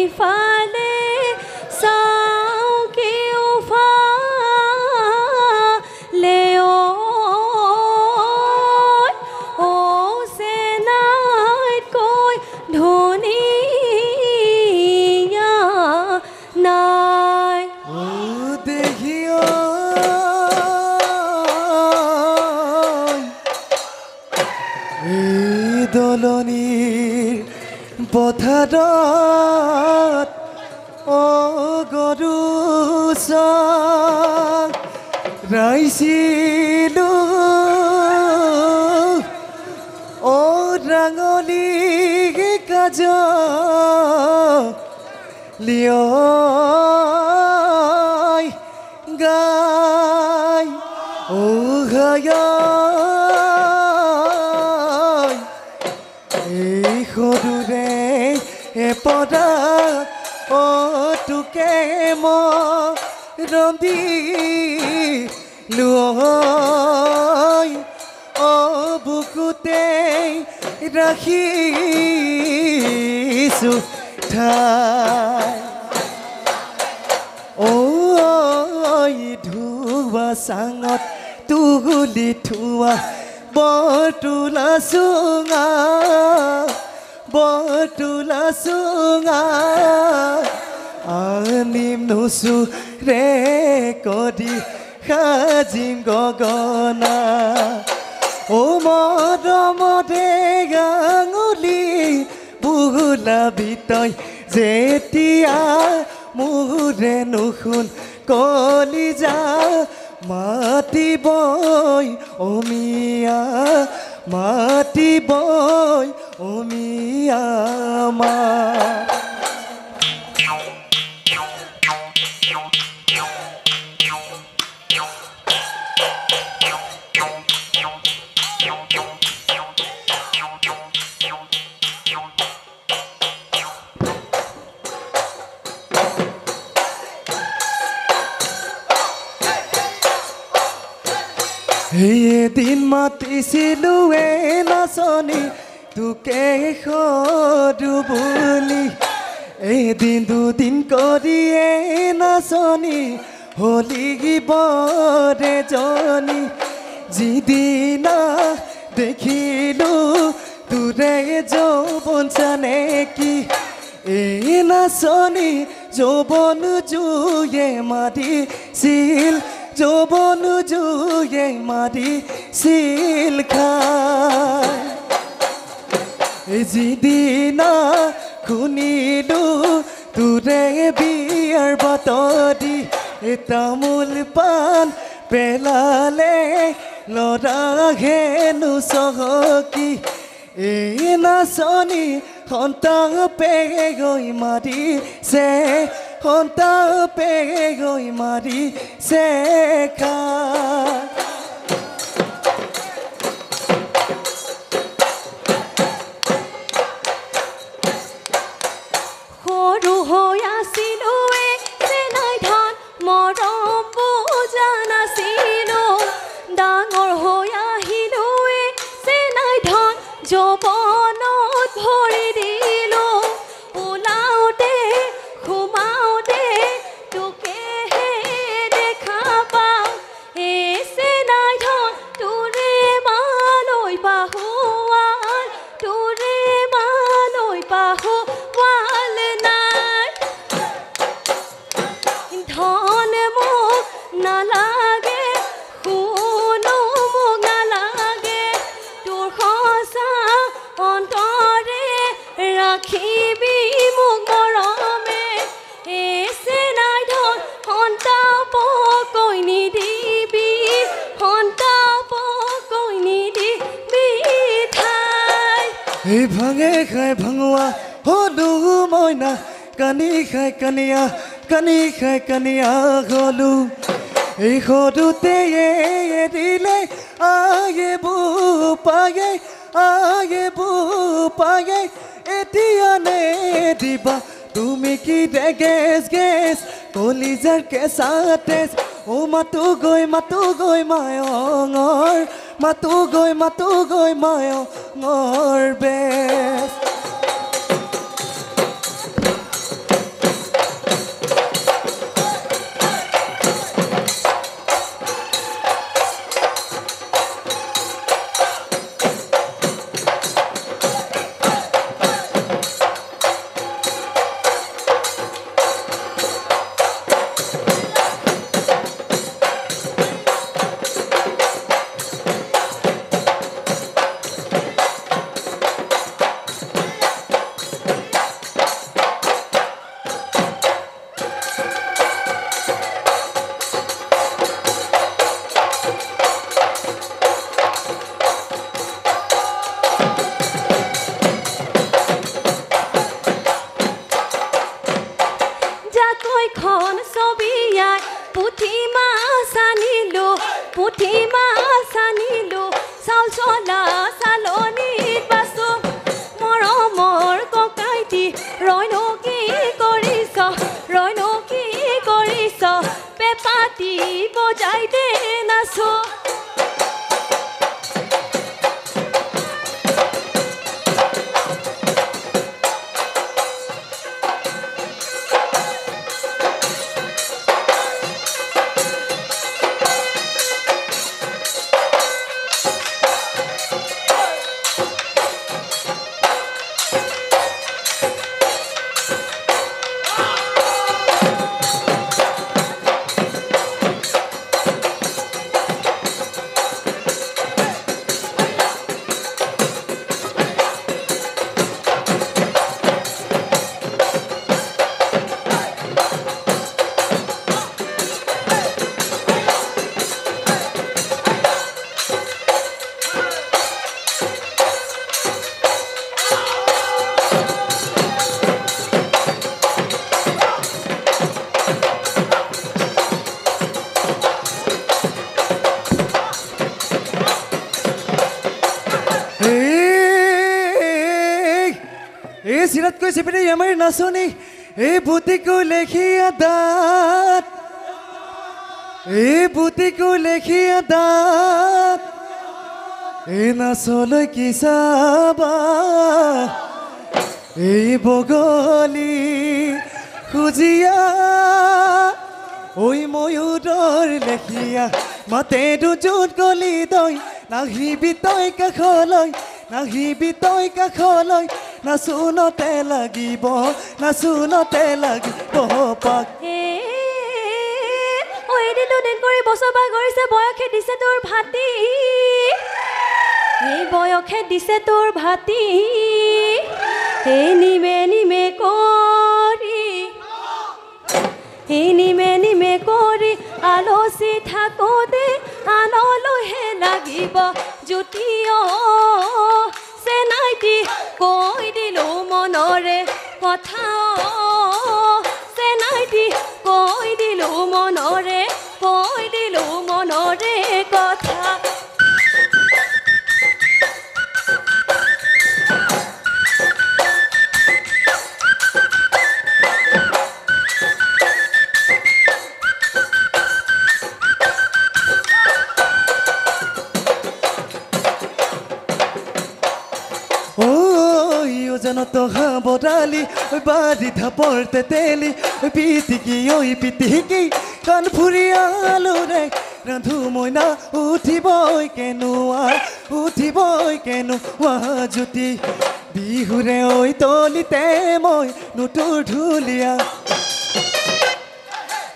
সিফালে চাওঁ কেওফালে ঐ চেনাইতকৈ ধুনীয়া নাই দেখিও দলনিৰ পথাৰত গৰু ৰাইছিলো ৰাঙলী কাজ লিয় গাই ঘায় এই সৰুৰে এপৰা তোকে ৰন্ধি লৈ বুকুতে ৰাখিছো ঠাই ধুৱা চাঙত তুগুলি থোৱা বৰতোলা চুঙা আনিম নুচু ৰে কৰি সাজিম গগনা মৰমতে গাঙুলি বুলাবি তই যেতিয়া মোৰে নুশুন কলিজা মাতিবই অমিয়া মাতিবই অমিয়া মা এদিন মাতিছিলো নাচনী তোকে সৰু বুলি এদিন দুদিন কৰিয়ে নাচনী হলি বৰে জনী যিদিনা দেখিলো তোৰে যৌৱন চানেকি এই নাচনী যৌৱন জুয়ে মাৰিছিল যৌৱন জুয়ে মাৰিছিল খাই যিদিনা শুনিলো তোৰে বিয়াৰ বাতৰি তামোল পাণ পেলালে ল'ৰা হেনো চহকী এই নাচনী সন্তাপে গৈ মাৰিছে সন্তাপে গৈ মাৰিছে খাই সৰু হৈ আছিলো চেনাই ধান মৰম বুজা নাছিলো ডাঙৰ হৈ আহিলো চেনাই ধান যৌৱনত ভৰি দিলো ওলাওতে সোমাওতে তোকেহে দেখা পাওঁ এই চেনাই ধান তোৰে মালৈ পাহুৱাল তোৰে মালৈ পাহুৱাল নাই ধন মোক নালাগে শুনো মোক নালাগে তোৰ সঁচা অন্তৰে ৰাখিবি মোক মৰমে এই চেনাই ধন সন্তাপকৈ নিদিবি সন্তাপকৈ নিদিবি ঠাই এই ভাঙে খাই ভাঙোৱা হলো মইনা কানি খাই কানিয়া কানি খাই কানিয়া গলো এই সৰুতে এৰিলে আগে বোপায়ে এতিয়া নে দিবা তুমি কি দে গেছ কলিজাৰ কেঁচা তেজ মাতো গৈ মায়ঙৰ মাতো গৈ মায়ঙৰ বেছ চিৰাত কৈছে পিনে আমাৰ নাচনী এই বুটিকো লেখিয়া দাঁত এই বুটিকো লেখিয়া দাঁত এই নাচলৈ কি চাবা এই বগলী খুজিয়া ঐ ময়ূৰৰ লেখিয়া মাতে দুজোট গলি তই নাহিবি তই কাষলৈ নাহিবি তই কাষলৈ নাচোনতে লাগিব পাক এদিন দুদিন কৰি বছৰবা কৰিছে বয়সে দিছে তোৰ ভাতি এই বয়সে দিছে তোৰ ভাতি এই নিমে নিমে কৰি আলচি থাকোঁতে আনলৈহে লাগিব জুতি চেনাইটি কৈ দিলো মনৰে কথা চেনাইটি কৈ দিলো মনৰে কথা জানত বদালি বাদি ধাপৰ তেতেলি পিটিকি পিটিকি কাণ ফুৰিয়ালো ৰে ৰান্ধো মইনা উঠিবই কেনুৱা জুতি বিহুৰে তলিতে মই নুতুৰ ঢুলীয়া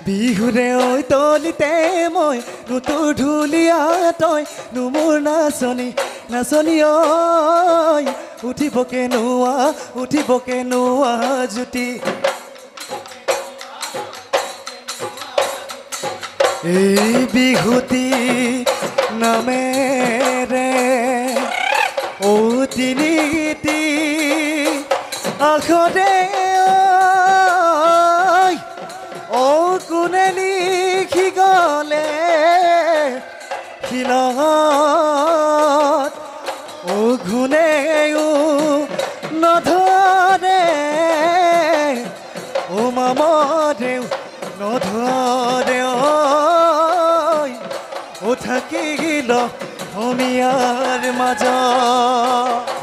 বিহুৰে তলিতে মই নুতুৰ ঢুলীয়া তই নুমুৰ নাচনী উঠিব কেনুৱা জুতি এই বিহুতি নামেৰে তিনিটি আখৰে কোনে লিখি গলে শিলত ঘুনেও নধৰে মামদেউ নধৰে থাকিল অমিয়াৰ মাজত